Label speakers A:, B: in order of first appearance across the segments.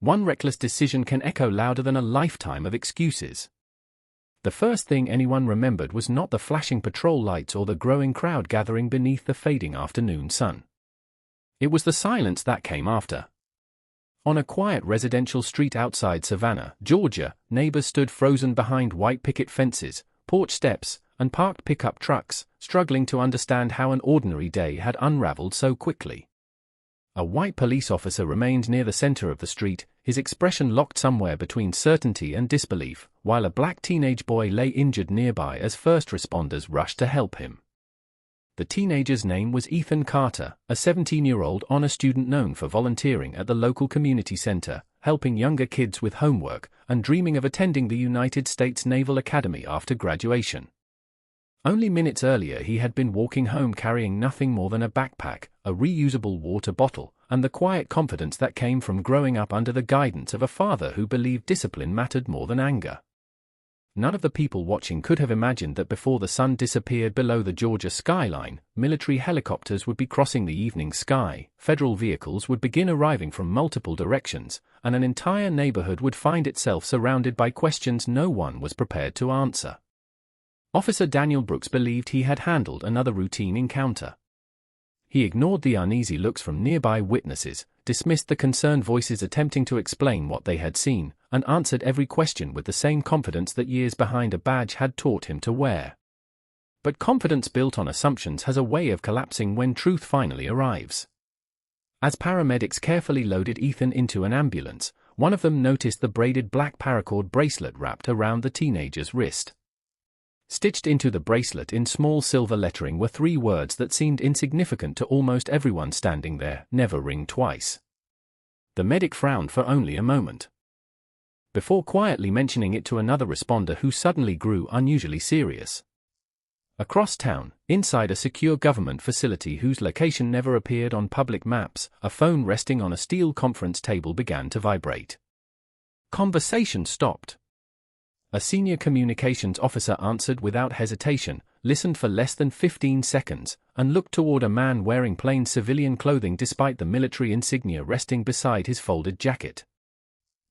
A: One reckless decision can echo louder than a lifetime of excuses. The first thing anyone remembered was not the flashing patrol lights or the growing crowd gathering beneath the fading afternoon sun. It was the silence that came after. On a quiet residential street outside Savannah, Georgia, neighbors stood frozen behind white picket fences, porch steps, and parked pickup trucks, struggling to understand how an ordinary day had unraveled so quickly. A white police officer remained near the center of the street, his expression locked somewhere between certainty and disbelief, while a black teenage boy lay injured nearby as first responders rushed to help him. The teenager's name was Ethan Carter, a 17-year-old honor student known for volunteering at the local community center, helping younger kids with homework, and dreaming of attending the United States Naval Academy after graduation. Only minutes earlier he had been walking home carrying nothing more than a backpack, a reusable water bottle, and the quiet confidence that came from growing up under the guidance of a father who believed discipline mattered more than anger. None of the people watching could have imagined that before the sun disappeared below the Georgia skyline, military helicopters would be crossing the evening sky, federal vehicles would begin arriving from multiple directions, and an entire neighborhood would find itself surrounded by questions no one was prepared to answer. Officer Daniel Brooks believed he had handled another routine encounter. He ignored the uneasy looks from nearby witnesses, dismissed the concerned voices attempting to explain what they had seen, and answered every question with the same confidence that years behind a badge had taught him to wear. But confidence built on assumptions has a way of collapsing when truth finally arrives. As paramedics carefully loaded Ethan into an ambulance, one of them noticed the braided black paracord bracelet wrapped around the teenager's wrist. Stitched into the bracelet in small silver lettering were 3 words that seemed insignificant to almost everyone standing there: never ring twice. The medic frowned for only a moment, before quietly mentioning it to another responder who suddenly grew unusually serious. Across town, inside a secure government facility whose location never appeared on public maps, a phone resting on a steel conference table began to vibrate. Conversation stopped. A senior communications officer answered without hesitation, listened for less than 15 seconds, and looked toward a man wearing plain civilian clothing despite the military insignia resting beside his folded jacket.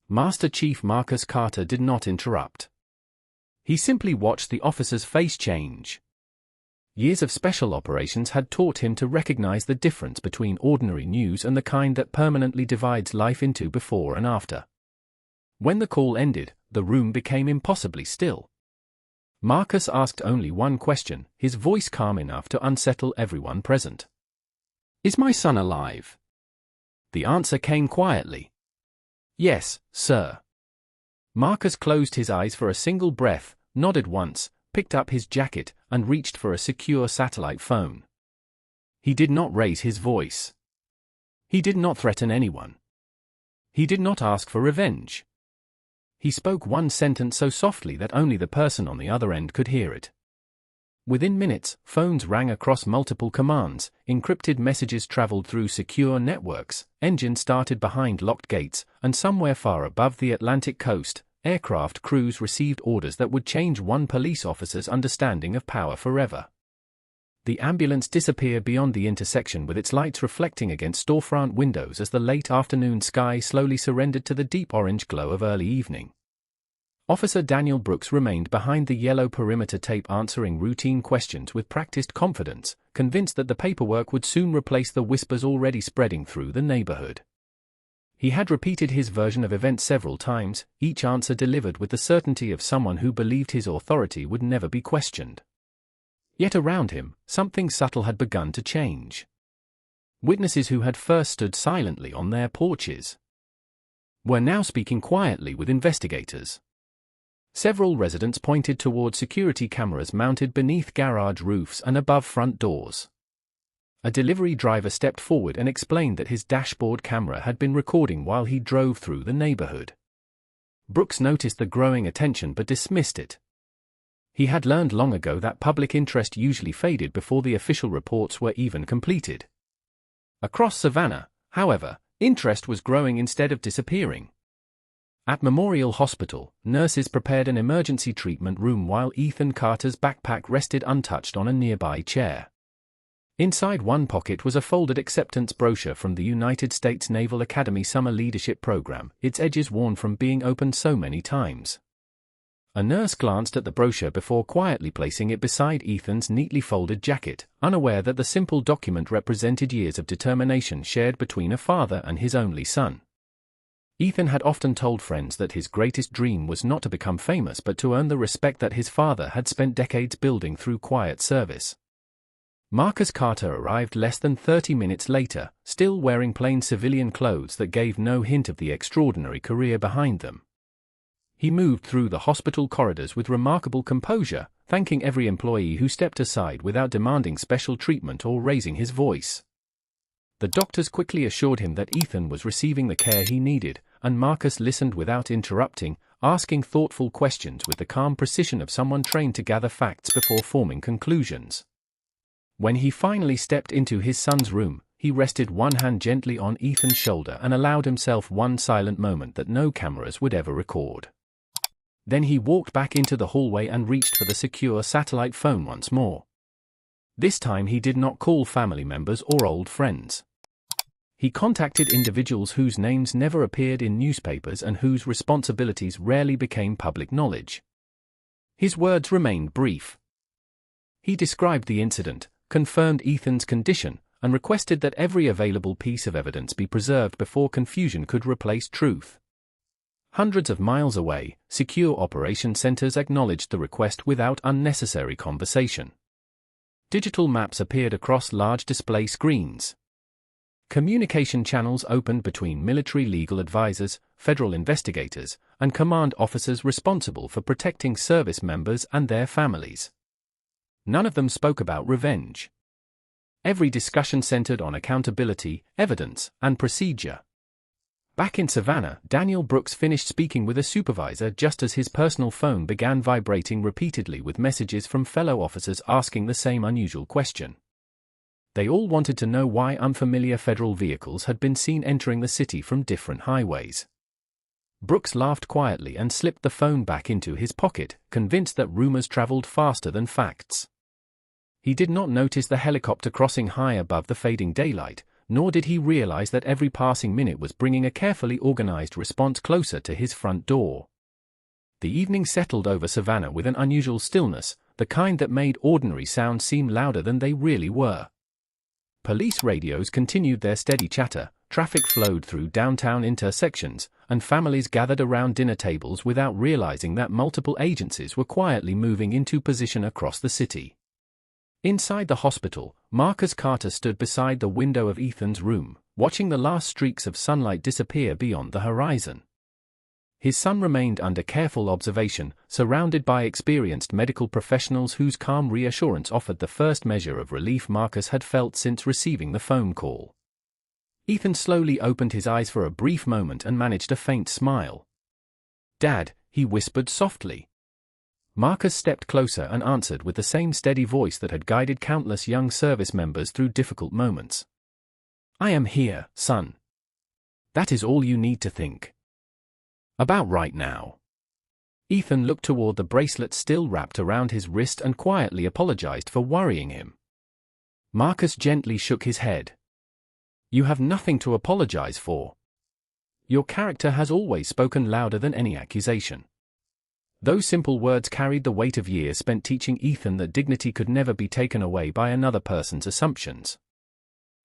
A: Master Chief Marcus Carter did not interrupt. He simply watched the officer's face change. Years of special operations had taught him to recognize the difference between ordinary news and the kind that permanently divides life into before and after. When the call ended, the room became impossibly still. Marcus asked only one question, his voice calm enough to unsettle everyone present. "Is my son alive?" The answer came quietly. "Yes, sir." Marcus closed his eyes for a single breath, nodded once, picked up his jacket, and reached for a secure satellite phone. He did not raise his voice. He did not threaten anyone. He did not ask for revenge. He spoke one sentence so softly that only the person on the other end could hear it. Within minutes, phones rang across multiple commands, encrypted messages traveled through secure networks, engines started behind locked gates, and somewhere far above the Atlantic coast, aircraft crews received orders that would change one police officer's understanding of power forever. The ambulance disappeared beyond the intersection with its lights reflecting against storefront windows as the late afternoon sky slowly surrendered to the deep orange glow of early evening. Officer Daniel Brooks remained behind the yellow perimeter tape answering routine questions with practiced confidence, convinced that the paperwork would soon replace the whispers already spreading through the neighborhood. He had repeated his version of events several times, each answer delivered with the certainty of someone who believed his authority would never be questioned. Yet around him, something subtle had begun to change. Witnesses who had first stood silently on their porches were now speaking quietly with investigators. Several residents pointed toward security cameras mounted beneath garage roofs and above front doors. A delivery driver stepped forward and explained that his dashboard camera had been recording while he drove through the neighborhood. Brooks noticed the growing attention but dismissed it. He had learned long ago that public interest usually faded before the official reports were even completed. Across Savannah, however, interest was growing instead of disappearing. At Memorial Hospital, nurses prepared an emergency treatment room while Ethan Carter's backpack rested untouched on a nearby chair. Inside one pocket was a folded acceptance brochure from the United States Naval Academy Summer Leadership Program, its edges worn from being opened so many times. A nurse glanced at the brochure before quietly placing it beside Ethan's neatly folded jacket, unaware that the simple document represented years of determination shared between a father and his only son. Ethan had often told friends that his greatest dream was not to become famous but to earn the respect that his father had spent decades building through quiet service. Marcus Carter arrived less than 30 minutes later, still wearing plain civilian clothes that gave no hint of the extraordinary career behind them. He moved through the hospital corridors with remarkable composure, thanking every employee who stepped aside without demanding special treatment or raising his voice. The doctors quickly assured him that Ethan was receiving the care he needed, and Marcus listened without interrupting, asking thoughtful questions with the calm precision of someone trained to gather facts before forming conclusions. When he finally stepped into his son's room, he rested one hand gently on Ethan's shoulder and allowed himself one silent moment that no cameras would ever record. Then he walked back into the hallway and reached for the secure satellite phone once more. This time he did not call family members or old friends. He contacted individuals whose names never appeared in newspapers and whose responsibilities rarely became public knowledge. His words remained brief. He described the incident, confirmed Ethan's condition, and requested that every available piece of evidence be preserved before confusion could replace truth. Hundreds of miles away, secure operation centers acknowledged the request without unnecessary conversation. Digital maps appeared across large display screens. Communication channels opened between military legal advisors, federal investigators, and command officers responsible for protecting service members and their families. None of them spoke about revenge. Every discussion centered on accountability, evidence, and procedure. Back in Savannah, Daniel Brooks finished speaking with a supervisor just as his personal phone began vibrating repeatedly with messages from fellow officers asking the same unusual question. They all wanted to know why unfamiliar federal vehicles had been seen entering the city from different highways. Brooks laughed quietly and slipped the phone back into his pocket, convinced that rumors traveled faster than facts. He did not notice the helicopter crossing high above the fading daylight, nor did he realize that every passing minute was bringing a carefully organized response closer to his front door. The evening settled over Savannah with an unusual stillness, the kind that made ordinary sounds seem louder than they really were. Police radios continued their steady chatter, traffic flowed through downtown intersections, and families gathered around dinner tables without realizing that multiple agencies were quietly moving into position across the city. Inside the hospital, Marcus Carter stood beside the window of Ethan's room, watching the last streaks of sunlight disappear beyond the horizon. His son remained under careful observation, surrounded by experienced medical professionals whose calm reassurance offered the first measure of relief Marcus had felt since receiving the phone call. Ethan slowly opened his eyes for a brief moment and managed a faint smile. "Dad," he whispered softly. Marcus stepped closer and answered with the same steady voice that had guided countless young service members through difficult moments. "I am here, son. That is all you need to think about right now." Ethan looked toward the bracelet still wrapped around his wrist and quietly apologized for worrying him. Marcus gently shook his head. "You have nothing to apologize for. Your character has always spoken louder than any accusation." Those simple words carried the weight of years spent teaching Ethan that dignity could never be taken away by another person's assumptions.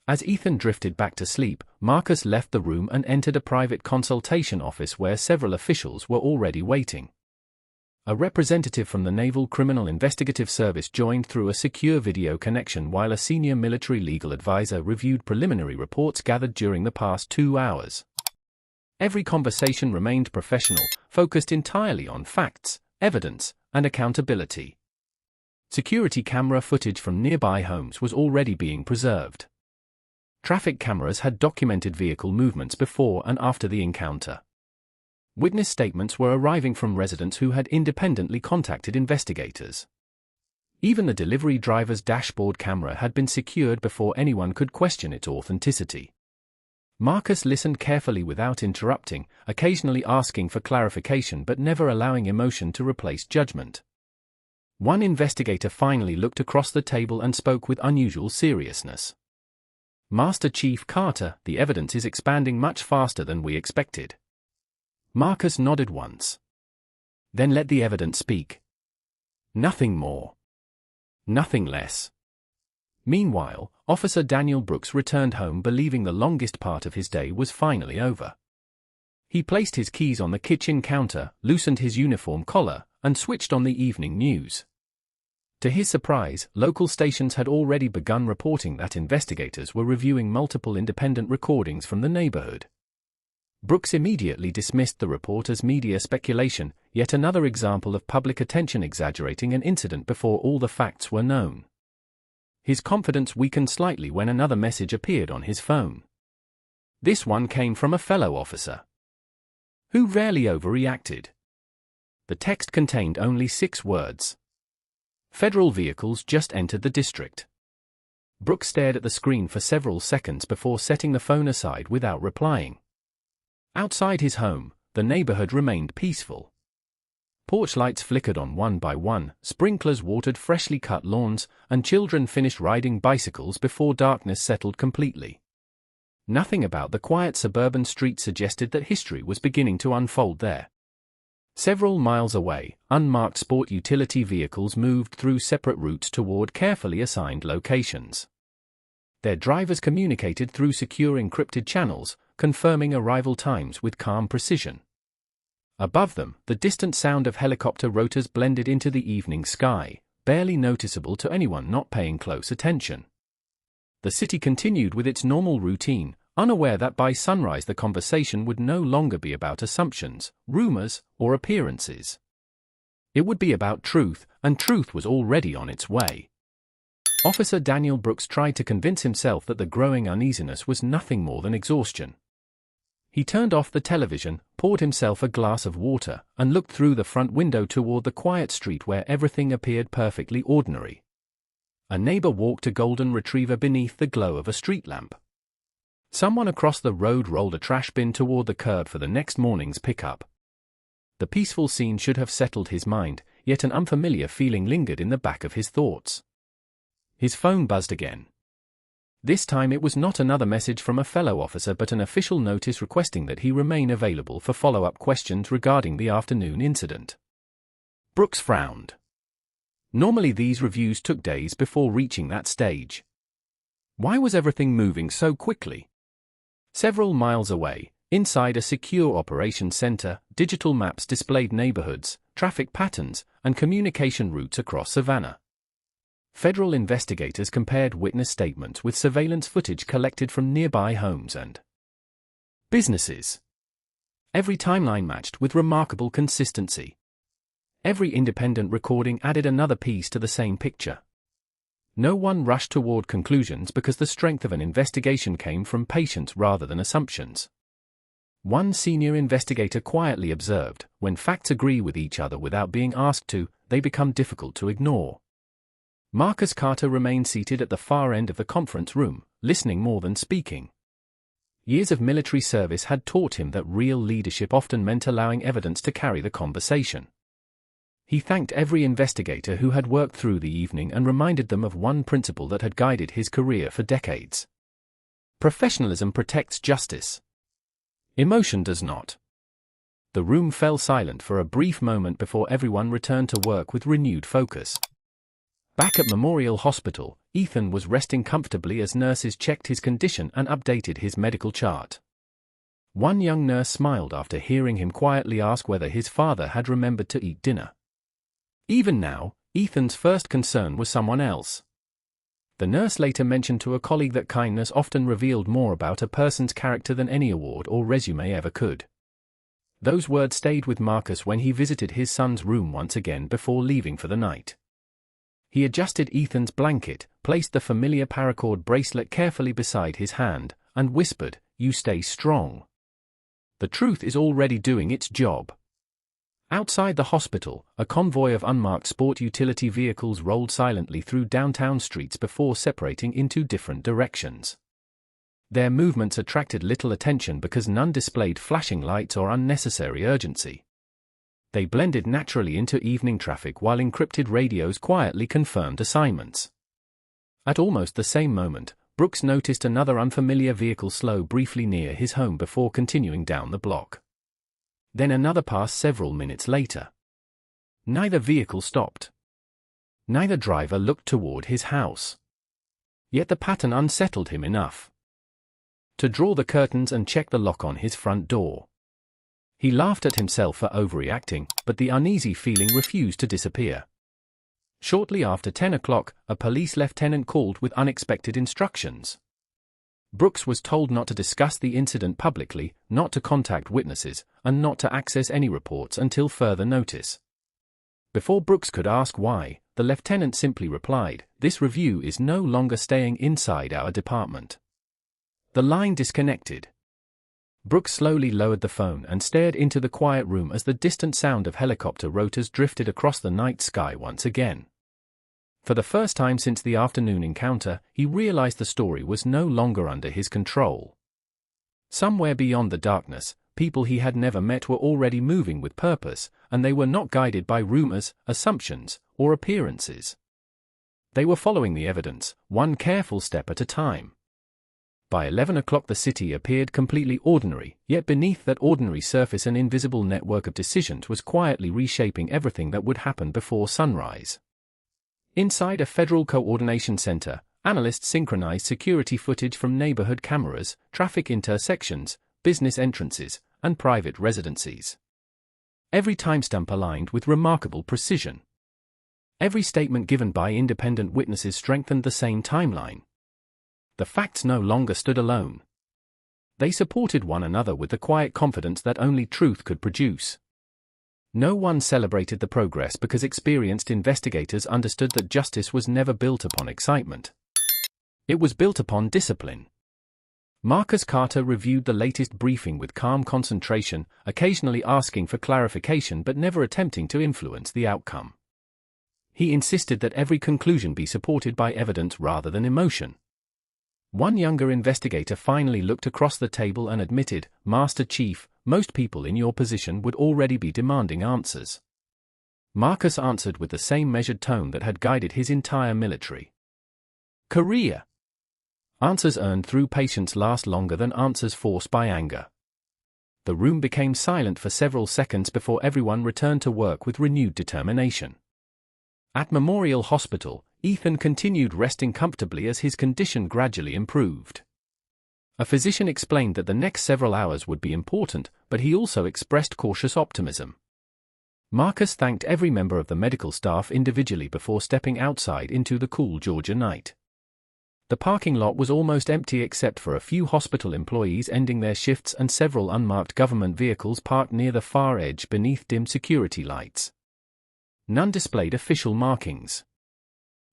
A: As Ethan drifted back to sleep, Marcus left the room and entered a private consultation office where several officials were already waiting. A representative from the Naval Criminal Investigative Service joined through a secure video connection while a senior military legal advisor reviewed preliminary reports gathered during the past 2 hours. Every conversation remained professional, focused entirely on facts, evidence, and accountability. Security camera footage from nearby homes was already being preserved. Traffic cameras had documented vehicle movements before and after the encounter. Witness statements were arriving from residents who had independently contacted investigators. Even the delivery driver's dashboard camera had been secured before anyone could question its authenticity. Marcus listened carefully without interrupting, occasionally asking for clarification but never allowing emotion to replace judgment. One investigator finally looked across the table and spoke with unusual seriousness. "Master Chief Carter, the evidence is expanding much faster than we expected." Marcus nodded once. "Then let the evidence speak. Nothing more. Nothing less." Meanwhile, Officer Daniel Brooks returned home believing the longest part of his day was finally over. He placed his keys on the kitchen counter, loosened his uniform collar, and switched on the evening news. To his surprise, local stations had already begun reporting that investigators were reviewing multiple independent recordings from the neighborhood. Brooks immediately dismissed the report as media speculation, yet another example of public attention exaggerating an incident before all the facts were known. His confidence weakened slightly when another message appeared on his phone. This one came from a fellow officer, who rarely overreacted. The text contained only 6 words. "Federal vehicles just entered the district." Brooks stared at the screen for several seconds before setting the phone aside without replying. Outside his home, the neighborhood remained peaceful. Porch lights flickered on one by one, sprinklers watered freshly cut lawns, and children finished riding bicycles before darkness settled completely. Nothing about the quiet suburban street suggested that history was beginning to unfold there. Several miles away, unmarked sport utility vehicles moved through separate routes toward carefully assigned locations. Their drivers communicated through secure encrypted channels, confirming arrival times with calm precision. Above them, the distant sound of helicopter rotors blended into the evening sky, barely noticeable to anyone not paying close attention. The city continued with its normal routine, unaware that by sunrise the conversation would no longer be about assumptions, rumors, or appearances. It would be about truth, and truth was already on its way. Officer Daniel Brooks tried to convince himself that the growing uneasiness was nothing more than exhaustion. He turned off the television, poured himself a glass of water, and looked through the front window toward the quiet street where everything appeared perfectly ordinary. A neighbor walked a golden retriever beneath the glow of a street lamp. Someone across the road rolled a trash bin toward the curb for the next morning's pickup. The peaceful scene should have settled his mind, yet an unfamiliar feeling lingered in the back of his thoughts. His phone buzzed again. This time it was not another message from a fellow officer but an official notice requesting that he remain available for follow-up questions regarding the afternoon incident. Brooks frowned. Normally these reviews took days before reaching that stage. Why was everything moving so quickly? Several miles away, inside a secure operations center, digital maps displayed neighborhoods, traffic patterns, and communication routes across Savannah. Federal investigators compared witness statements with surveillance footage collected from nearby homes and businesses. Every timeline matched with remarkable consistency. Every independent recording added another piece to the same picture. No one rushed toward conclusions because the strength of an investigation came from patience rather than assumptions. One senior investigator quietly observed, when facts agree with each other without being asked to, they become difficult to ignore. Marcus Carter remained seated at the far end of the conference room, listening more than speaking. Years of military service had taught him that real leadership often meant allowing evidence to carry the conversation. He thanked every investigator who had worked through the evening and reminded them of one principle that had guided his career for decades. Professionalism protects justice. Emotion does not. The room fell silent for a brief moment before everyone returned to work with renewed focus. Back at Memorial Hospital, Ethan was resting comfortably as nurses checked his condition and updated his medical chart. One young nurse smiled after hearing him quietly ask whether his father had remembered to eat dinner. Even now, Ethan's first concern was someone else. The nurse later mentioned to a colleague that kindness often revealed more about a person's character than any award or resume ever could. Those words stayed with Marcus when he visited his son's room once again before leaving for the night. He adjusted Ethan's blanket, placed the familiar paracord bracelet carefully beside his hand, and whispered, "You stay strong. The truth is already doing its job." Outside the hospital, a convoy of unmarked sport utility vehicles rolled silently through downtown streets before separating into different directions. Their movements attracted little attention because none displayed flashing lights or unnecessary urgency. They blended naturally into evening traffic while encrypted radios quietly confirmed assignments. At almost the same moment, Brooks noticed another unfamiliar vehicle slow briefly near his home before continuing down the block. Then another passed several minutes later. Neither vehicle stopped. Neither driver looked toward his house. Yet the pattern unsettled him enough to draw the curtains and check the lock on his front door. He laughed at himself for overreacting, but the uneasy feeling refused to disappear. Shortly after 10 o'clock, a police lieutenant called with unexpected instructions. Brooks was told not to discuss the incident publicly, not to contact witnesses, and not to access any reports until further notice. Before Brooks could ask why, the lieutenant simply replied, "This review is no longer staying inside our department." The line disconnected. Brooks slowly lowered the phone and stared into the quiet room as the distant sound of helicopter rotors drifted across the night sky once again. For the first time since the afternoon encounter, he realized the story was no longer under his control. Somewhere beyond the darkness, people he had never met were already moving with purpose, and they were not guided by rumors, assumptions, or appearances. They were following the evidence, one careful step at a time. By 11 o'clock the city appeared completely ordinary, yet beneath that ordinary surface an invisible network of decisions was quietly reshaping everything that would happen before sunrise. Inside a federal coordination center, analysts synchronized security footage from neighborhood cameras, traffic intersections, business entrances, and private residencies. Every timestamp aligned with remarkable precision. Every statement given by independent witnesses strengthened the same timeline. The facts no longer stood alone. They supported one another with the quiet confidence that only truth could produce. No one celebrated the progress because experienced investigators understood that justice was never built upon excitement. It was built upon discipline. Marcus Carter reviewed the latest briefing with calm concentration, occasionally asking for clarification but never attempting to influence the outcome. He insisted that every conclusion be supported by evidence rather than emotion. One younger investigator finally looked across the table and admitted, "Master Chief, most people in your position would already be demanding answers." Marcus answered with the same measured tone that had guided his entire military career. Answers earned through patience last longer than answers forced by anger. The room became silent for several seconds before everyone returned to work with renewed determination. At Memorial Hospital, Ethan continued resting comfortably as his condition gradually improved. A physician explained that the next several hours would be important, but he also expressed cautious optimism. Marcus thanked every member of the medical staff individually before stepping outside into the cool Georgia night. The parking lot was almost empty except for a few hospital employees ending their shifts and several unmarked government vehicles parked near the far edge beneath dim security lights. None displayed official markings.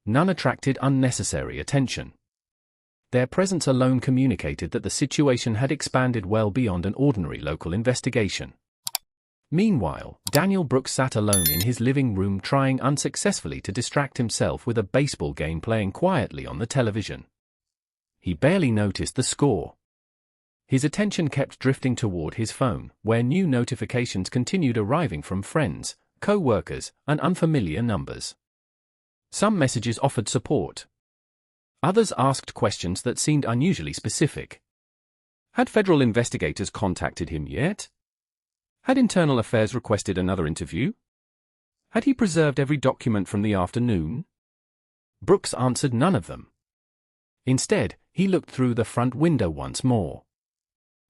A: None attracted unnecessary attention. Their presence alone communicated that the situation had expanded well beyond an ordinary local investigation. Meanwhile, Daniel Brooks sat alone in his living room trying unsuccessfully to distract himself with a baseball game playing quietly on the television. He barely noticed the score. His attention kept drifting toward his phone, where new notifications continued arriving from friends, co-workers, and unfamiliar numbers. Some messages offered support. Others asked questions that seemed unusually specific. Had federal investigators contacted him yet? Had Internal Affairs requested another interview? Had he preserved every document from the afternoon? Brooks answered none of them. Instead, he looked through the front window once more.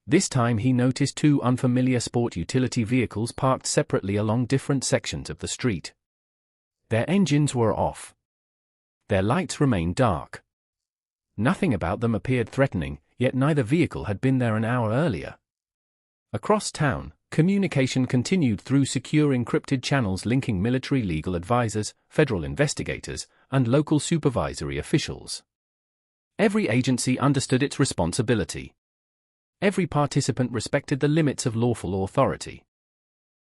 A: This time he noticed two unfamiliar sport utility vehicles parked separately along different sections of the street. Their engines were off. Their lights remained dark. Nothing about them appeared threatening, yet neither vehicle had been there an hour earlier. Across town, communication continued through secure encrypted channels linking military legal advisors, federal investigators, and local supervisory officials. Every agency understood its responsibility. Every participant respected the limits of lawful authority.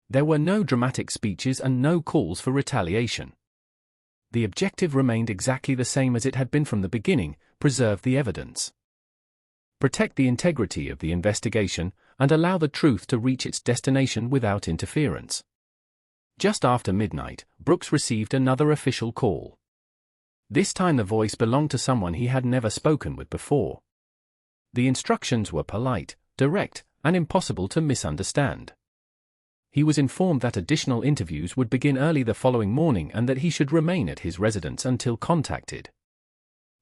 A: There were no dramatic speeches and no calls for retaliation. The objective remained exactly the same as it had been from the beginning: preserve the evidence, protect the integrity of the investigation, and allow the truth to reach its destination without interference. Just after midnight, Brooks received another official call. This time the voice belonged to someone he had never spoken with before. The instructions were polite, direct, and impossible to misunderstand. He was informed that additional interviews would begin early the following morning and that he should remain at his residence until contacted.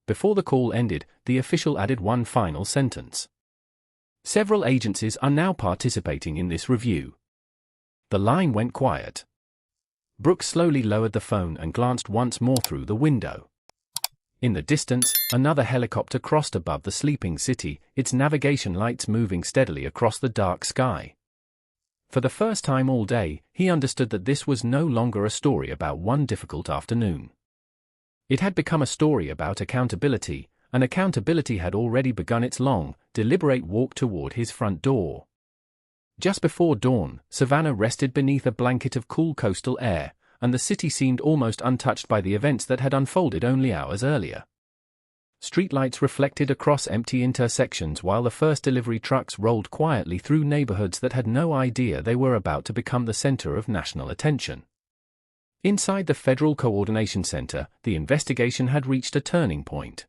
A: Before the call ended, the official added one final sentence. Several agencies are now participating in this review. The line went quiet. Brooks slowly lowered the phone and glanced once more through the window. In the distance, another helicopter crossed above the sleeping city, its navigation lights moving steadily across the dark sky. For the first time all day, he understood that this was no longer a story about one difficult afternoon. It had become a story about accountability, and accountability had already begun its long, deliberate walk toward his front door. Just before dawn, Savannah rested beneath a blanket of cool coastal air, and the city seemed almost untouched by the events that had unfolded only hours earlier. Streetlights reflected across empty intersections while the first delivery trucks rolled quietly through neighborhoods that had no idea they were about to become the center of national attention. Inside the Federal Coordination Center, the investigation had reached a turning point.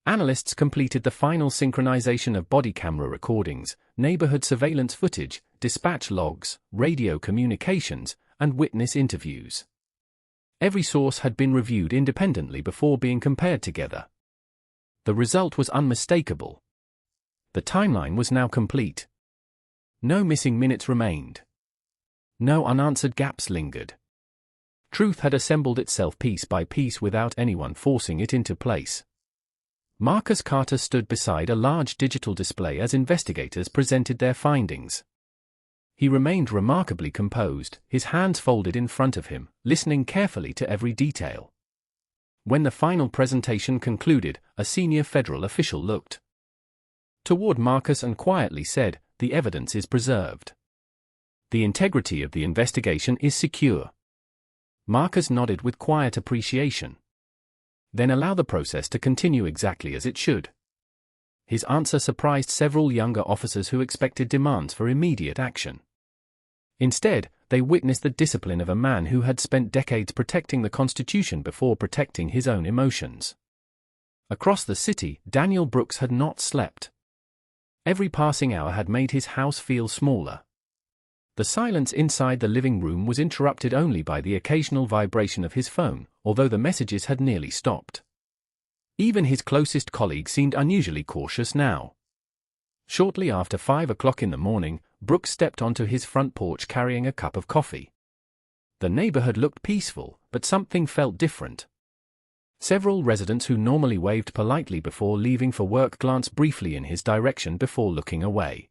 A: Analysts completed the final synchronization of body camera recordings, neighborhood surveillance footage, dispatch logs, radio communications, and witness interviews. Every source had been reviewed independently before being compared together. The result was unmistakable. The timeline was now complete. No missing minutes remained. No unanswered gaps lingered. Truth had assembled itself piece by piece without anyone forcing it into place. Marcus Carter stood beside a large digital display as investigators presented their findings. He remained remarkably composed, his hands folded in front of him, listening carefully to every detail. When the final presentation concluded, a senior federal official looked toward Marcus and quietly said, "The evidence is preserved. The integrity of the investigation is secure." Marcus nodded with quiet appreciation. "Then allow the process to continue exactly as it should." His answer surprised several younger officers who expected demands for immediate action. Instead, they witnessed the discipline of a man who had spent decades protecting the Constitution before protecting his own emotions. Across the city, Daniel Brooks had not slept. Every passing hour had made his house feel smaller. The silence inside the living room was interrupted only by the occasional vibration of his phone, although the messages had nearly stopped. Even his closest colleagues seemed unusually cautious now. Shortly after 5 o'clock in the morning, Brooks stepped onto his front porch carrying a cup of coffee. The neighborhood looked peaceful, but something felt different. Several residents who normally waved politely before leaving for work glanced briefly in his direction before looking away.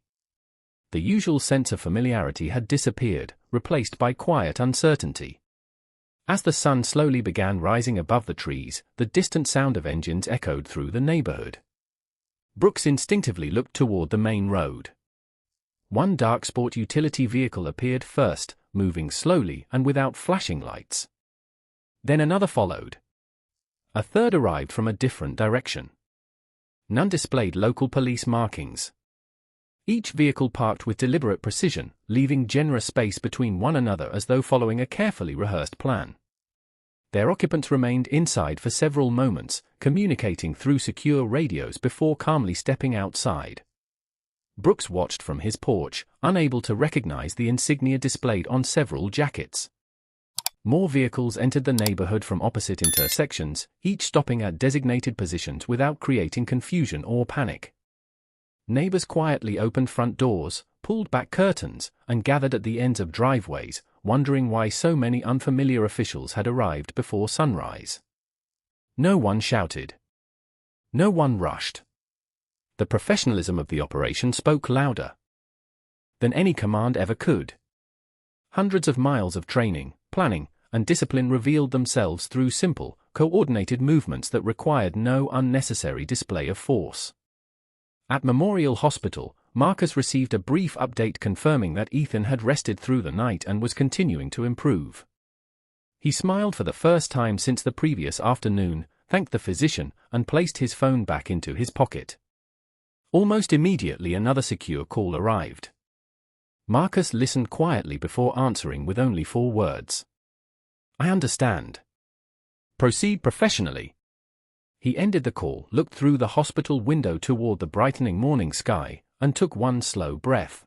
A: The usual sense of familiarity had disappeared, replaced by quiet uncertainty. As the sun slowly began rising above the trees, the distant sound of engines echoed through the neighborhood. Brooks instinctively looked toward the main road. One dark sport utility vehicle appeared first, moving slowly and without flashing lights. Then another followed. A third arrived from a different direction. None displayed local police markings. Each vehicle parked with deliberate precision, leaving generous space between one another as though following a carefully rehearsed plan. Their occupants remained inside for several moments, communicating through secure radios before calmly stepping outside. Brooks watched from his porch, unable to recognize the insignia displayed on several jackets. More vehicles entered the neighborhood from opposite intersections, each stopping at designated positions without creating confusion or panic. Neighbors quietly opened front doors, pulled back curtains, and gathered at the ends of driveways, wondering why so many unfamiliar officials had arrived before sunrise. No one shouted. No one rushed. The professionalism of the operation spoke louder than any command ever could. Hundreds of miles of training, planning, and discipline revealed themselves through simple, coordinated movements that required no unnecessary display of force. At Memorial Hospital, Marcus received a brief update confirming that Ethan had rested through the night and was continuing to improve. He smiled for the first time since the previous afternoon, thanked the physician, and placed his phone back into his pocket. Almost immediately another secure call arrived. Marcus listened quietly before answering with only 4 words. "I understand. Proceed professionally." He ended the call, looked through the hospital window toward the brightening morning sky, and took one slow breath.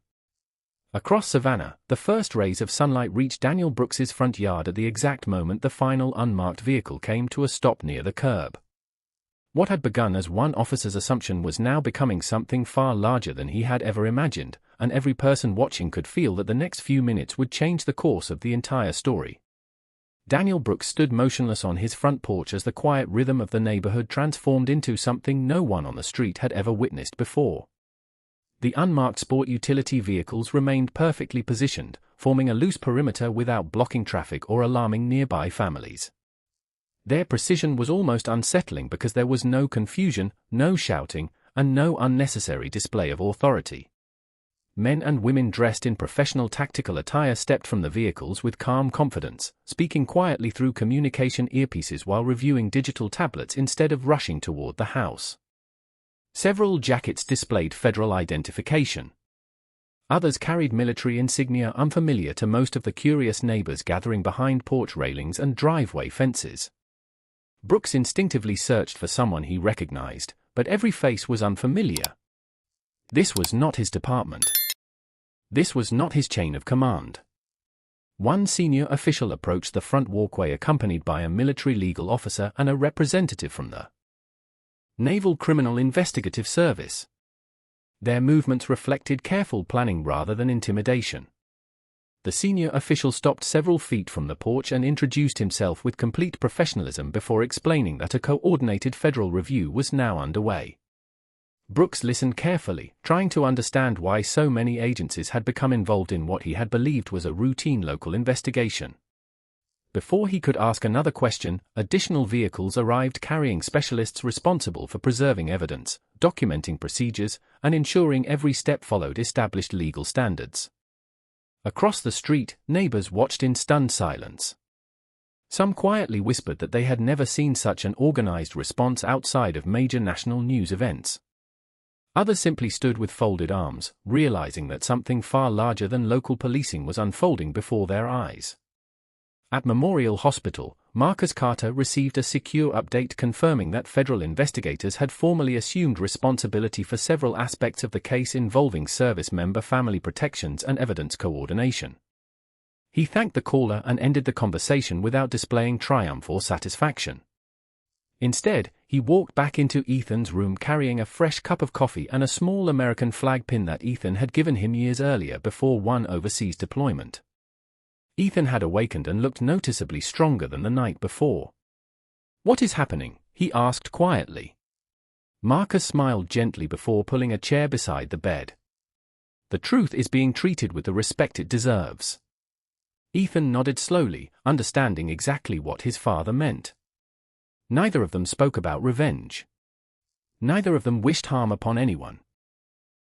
A: Across Savannah, the first rays of sunlight reached Daniel Brooks's front yard at the exact moment the final unmarked vehicle came to a stop near the curb. What had begun as one officer's assumption was now becoming something far larger than he had ever imagined, and every person watching could feel that the next few minutes would change the course of the entire story. Daniel Brooks stood motionless on his front porch as the quiet rhythm of the neighborhood transformed into something no one on the street had ever witnessed before. The unmarked sport utility vehicles remained perfectly positioned, forming a loose perimeter without blocking traffic or alarming nearby families. Their precision was almost unsettling because there was no confusion, no shouting, and no unnecessary display of authority. Men and women dressed in professional tactical attire stepped from the vehicles with calm confidence, speaking quietly through communication earpieces while reviewing digital tablets instead of rushing toward the house. Several jackets displayed federal identification. Others carried military insignia unfamiliar to most of the curious neighbors gathering behind porch railings and driveway fences. Brooks instinctively searched for someone he recognized, but every face was unfamiliar. This was not his department. This was not his chain of command. One senior official approached the front walkway accompanied by a military legal officer and a representative from the Naval Criminal Investigative Service. Their movements reflected careful planning rather than intimidation. The senior official stopped several feet from the porch and introduced himself with complete professionalism before explaining that a coordinated federal review was now underway. Brooks listened carefully, trying to understand why so many agencies had become involved in what he had believed was a routine local investigation. Before he could ask another question, additional vehicles arrived carrying specialists responsible for preserving evidence, documenting procedures, and ensuring every step followed established legal standards. Across the street, neighbors watched in stunned silence. Some quietly whispered that they had never seen such an organized response outside of major national news events. Others simply stood with folded arms, realizing that something far larger than local policing was unfolding before their eyes. At Memorial Hospital, Marcus Carter received a secure update confirming that federal investigators had formally assumed responsibility for several aspects of the case involving service member family protections and evidence coordination. He thanked the caller and ended the conversation without displaying triumph or satisfaction. Instead, he walked back into Ethan's room carrying a fresh cup of coffee and a small American flag pin that Ethan had given him years earlier before one overseas deployment. Ethan had awakened and looked noticeably stronger than the night before. "What is happening?" he asked quietly. Marcus smiled gently before pulling a chair beside the bed. "The truth is being treated with the respect it deserves." Ethan nodded slowly, understanding exactly what his father meant. Neither of them spoke about revenge. Neither of them wished harm upon anyone.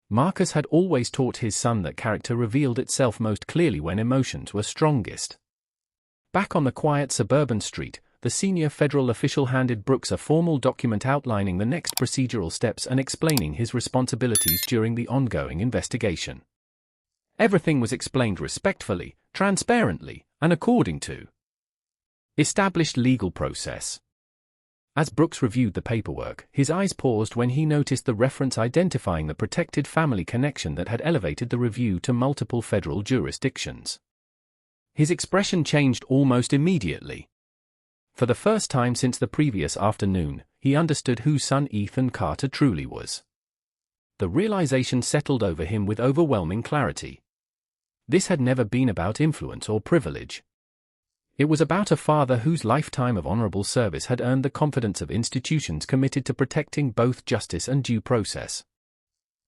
A: Marcus had always taught his son that character revealed itself most clearly when emotions were strongest. Back on the quiet suburban street, the senior federal official handed Brooks a formal document outlining the next procedural steps and explaining his responsibilities during the ongoing investigation. Everything was explained respectfully, transparently, and according to established legal process. As Brooks reviewed the paperwork, his eyes paused when he noticed the reference identifying the protected family connection that had elevated the review to multiple federal jurisdictions. His expression changed almost immediately. For the first time since the previous afternoon, he understood whose son Ethan Carter truly was. The realization settled over him with overwhelming clarity. This had never been about influence or privilege. It was about a father whose lifetime of honorable service had earned the confidence of institutions committed to protecting both justice and due process.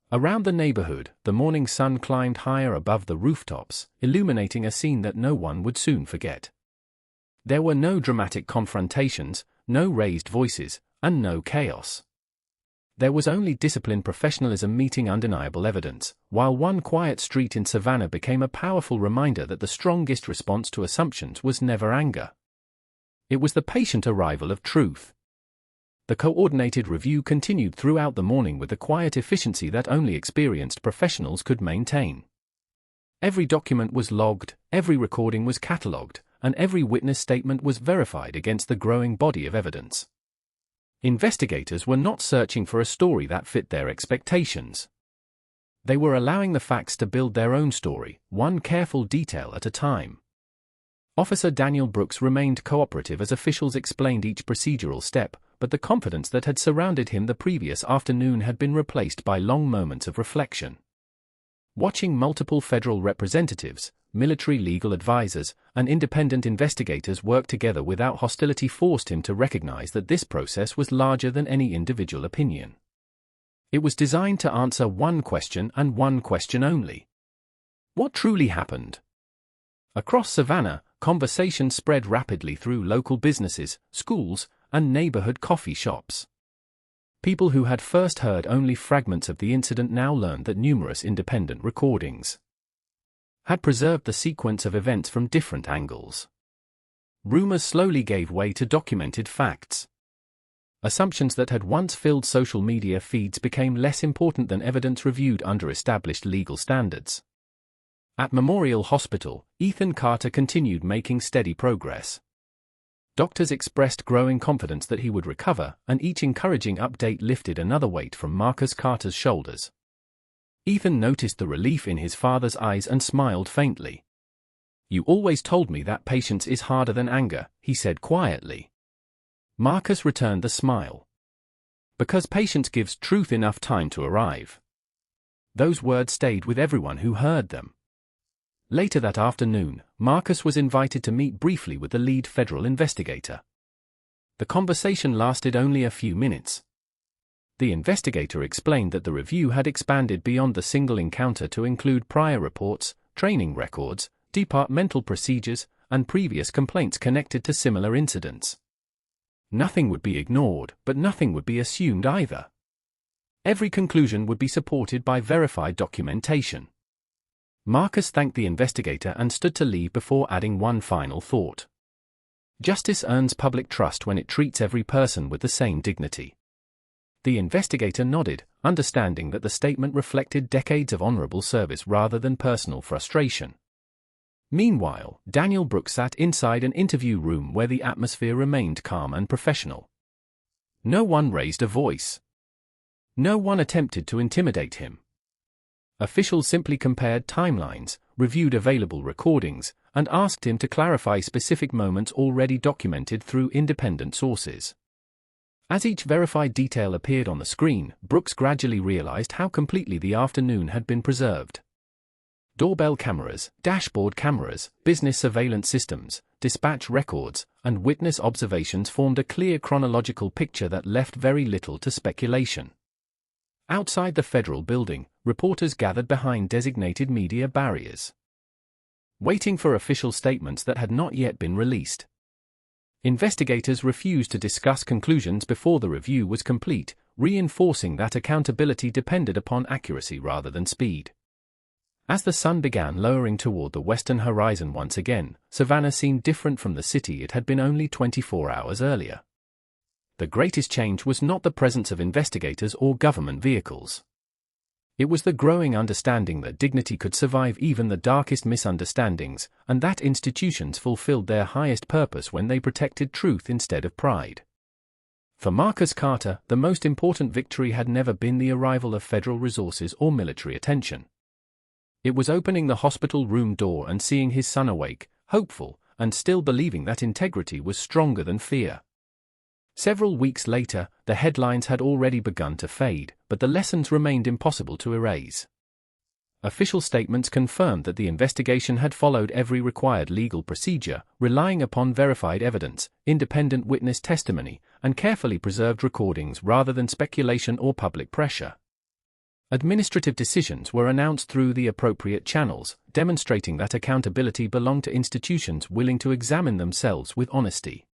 A: Around the neighborhood, the morning sun climbed higher above the rooftops, illuminating a scene that no one would soon forget. There were no dramatic confrontations, no raised voices, and no chaos. There was only disciplined professionalism meeting undeniable evidence, while one quiet street in Savannah became a powerful reminder that the strongest response to assumptions was never anger. It was the patient arrival of truth. The coordinated review continued throughout the morning with the quiet efficiency that only experienced professionals could maintain. Every document was logged, every recording was catalogued, and every witness statement was verified against the growing body of evidence. Investigators were not searching for a story that fit their expectations. They were allowing the facts to build their own story, one careful detail at a time. Officer Daniel Brooks remained cooperative as officials explained each procedural step, but the confidence that had surrounded him the previous afternoon had been replaced by long moments of reflection. Watching multiple federal representatives, military legal advisors, and independent investigators work together without hostility forced him to recognize that this process was larger than any individual opinion. It was designed to answer one question and one question only. What truly happened? Across Savannah, conversation spread rapidly through local businesses, schools, and neighborhood coffee shops. People who had first heard only fragments of the incident now learned that numerous independent recordings had preserved the sequence of events from different angles. Rumors slowly gave way to documented facts. Assumptions that had once filled social media feeds became less important than evidence reviewed under established legal standards. At Memorial Hospital, Ethan Carter continued making steady progress. Doctors expressed growing confidence that he would recover, and each encouraging update lifted another weight from Marcus Carter's shoulders. Ethan noticed the relief in his father's eyes and smiled faintly. "You always told me that patience is harder than anger," he said quietly. Marcus returned the smile. "Because patience gives truth enough time to arrive." Those words stayed with everyone who heard them. Later that afternoon, Marcus was invited to meet briefly with the lead federal investigator. The conversation lasted only a few minutes. The investigator explained that the review had expanded beyond the single encounter to include prior reports, training records, departmental procedures, and previous complaints connected to similar incidents. Nothing would be ignored, but nothing would be assumed either. Every conclusion would be supported by verified documentation. Marcus thanked the investigator and stood to leave before adding one final thought. Justice earns public trust when it treats every person with the same dignity. The investigator nodded, understanding that the statement reflected decades of honorable service rather than personal frustration. Meanwhile, Daniel Brooks sat inside an interview room where the atmosphere remained calm and professional. No one raised a voice. No one attempted to intimidate him. Officials simply compared timelines, reviewed available recordings, and asked him to clarify specific moments already documented through independent sources. As each verified detail appeared on the screen, Brooks gradually realized how completely the afternoon had been preserved. Doorbell cameras, dashboard cameras, business surveillance systems, dispatch records, and witness observations formed a clear chronological picture that left very little to speculation. Outside the federal building, reporters gathered behind designated media barriers, waiting for official statements that had not yet been released. Investigators refused to discuss conclusions before the review was complete, reinforcing that accountability depended upon accuracy rather than speed. As the sun began lowering toward the western horizon once again, Savannah seemed different from the city it had been only 24 hours earlier. The greatest change was not the presence of investigators or government vehicles. It was the growing understanding that dignity could survive even the darkest misunderstandings, and that institutions fulfilled their highest purpose when they protected truth instead of pride. For Marcus Carter, the most important victory had never been the arrival of federal resources or military attention. It was opening the hospital room door and seeing his son awake, hopeful, and still believing that integrity was stronger than fear. Several weeks later, the headlines had already begun to fade, but the lessons remained impossible to erase. Official statements confirmed that the investigation had followed every required legal procedure, relying upon verified evidence, independent witness testimony, and carefully preserved recordings rather than speculation or public pressure. Administrative decisions were announced through the appropriate channels, demonstrating that accountability belonged to institutions willing to examine themselves with honesty.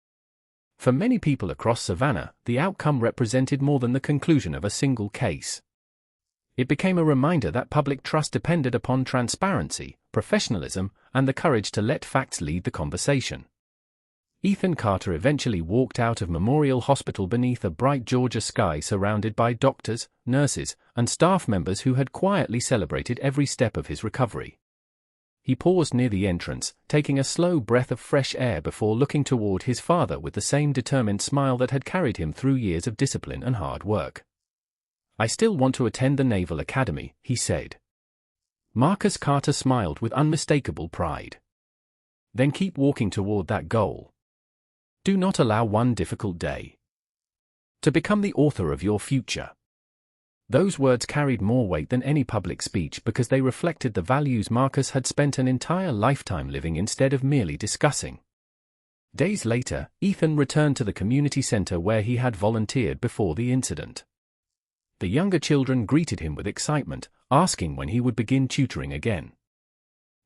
A: For many people across Savannah, the outcome represented more than the conclusion of a single case. It became a reminder that public trust depended upon transparency, professionalism, and the courage to let facts lead the conversation. Ethan Carter eventually walked out of Memorial Hospital beneath a bright Georgia sky surrounded by doctors, nurses, and staff members who had quietly celebrated every step of his recovery. He paused near the entrance, taking a slow breath of fresh air before looking toward his father with the same determined smile that had carried him through years of discipline and hard work. "I still want to attend the Naval Academy," he said. Marcus Carter smiled with unmistakable pride. "Then keep walking toward that goal. Do not allow one difficult day to become the author of your future." Those words carried more weight than any public speech because they reflected the values Marcus had spent an entire lifetime living instead of merely discussing. Days later, Ethan returned to the community center where he had volunteered before the incident. The younger children greeted him with excitement, asking when he would begin tutoring again.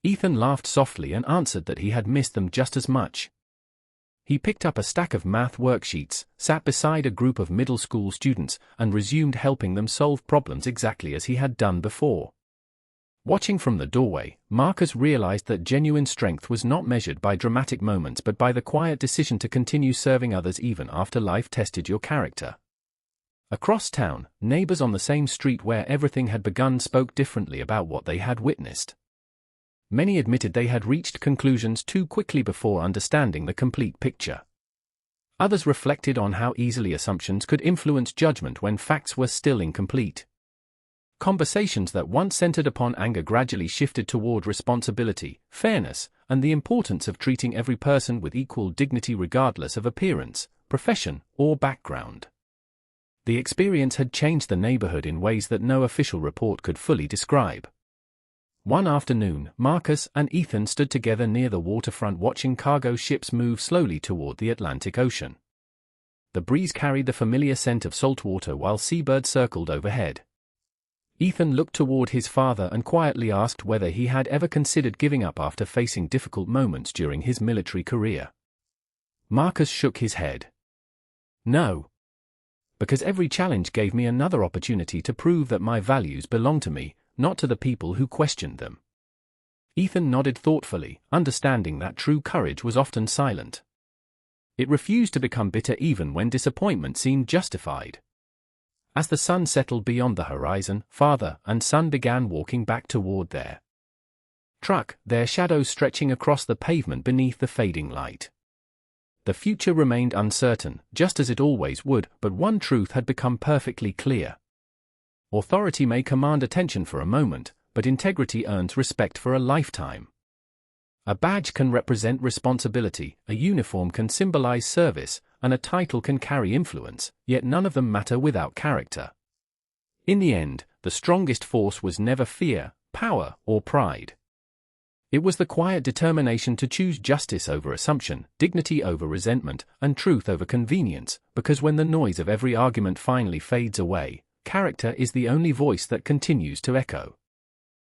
A: Ethan laughed softly and answered that he had missed them just as much. He picked up a stack of math worksheets, sat beside a group of middle school students, and resumed helping them solve problems exactly as he had done before. Watching from the doorway, Marcus realized that genuine strength was not measured by dramatic moments but by the quiet decision to continue serving others even after life tested your character. Across town, neighbors on the same street where everything had begun spoke differently about what they had witnessed. Many admitted they had reached conclusions too quickly before understanding the complete picture. Others reflected on how easily assumptions could influence judgment when facts were still incomplete. Conversations that once centered upon anger gradually shifted toward responsibility, fairness, and the importance of treating every person with equal dignity regardless of appearance, profession, or background. The experience had changed the neighborhood in ways that no official report could fully describe. One afternoon, Marcus and Ethan stood together near the waterfront watching cargo ships move slowly toward the Atlantic Ocean. The breeze carried the familiar scent of salt water while seabirds circled overhead. Ethan looked toward his father and quietly asked whether he had ever considered giving up after facing difficult moments during his military career. Marcus shook his head. "No. Because every challenge gave me another opportunity to prove that my values belong to me, not to the people who questioned them." Ethan nodded thoughtfully, understanding that true courage was often silent. It refused to become bitter even when disappointment seemed justified. As the sun settled beyond the horizon, father and son began walking back toward their truck, their shadows stretching across the pavement beneath the fading light. The future remained uncertain, just as it always would, but one truth had become perfectly clear. Authority may command attention for a moment, but integrity earns respect for a lifetime. A badge can represent responsibility, a uniform can symbolize service, and a title can carry influence, yet none of them matter without character. In the end, the strongest force was never fear, power, or pride. It was the quiet determination to choose justice over assumption, dignity over resentment, and truth over convenience, because when the noise of every argument finally fades away, character is the only voice that continues to echo.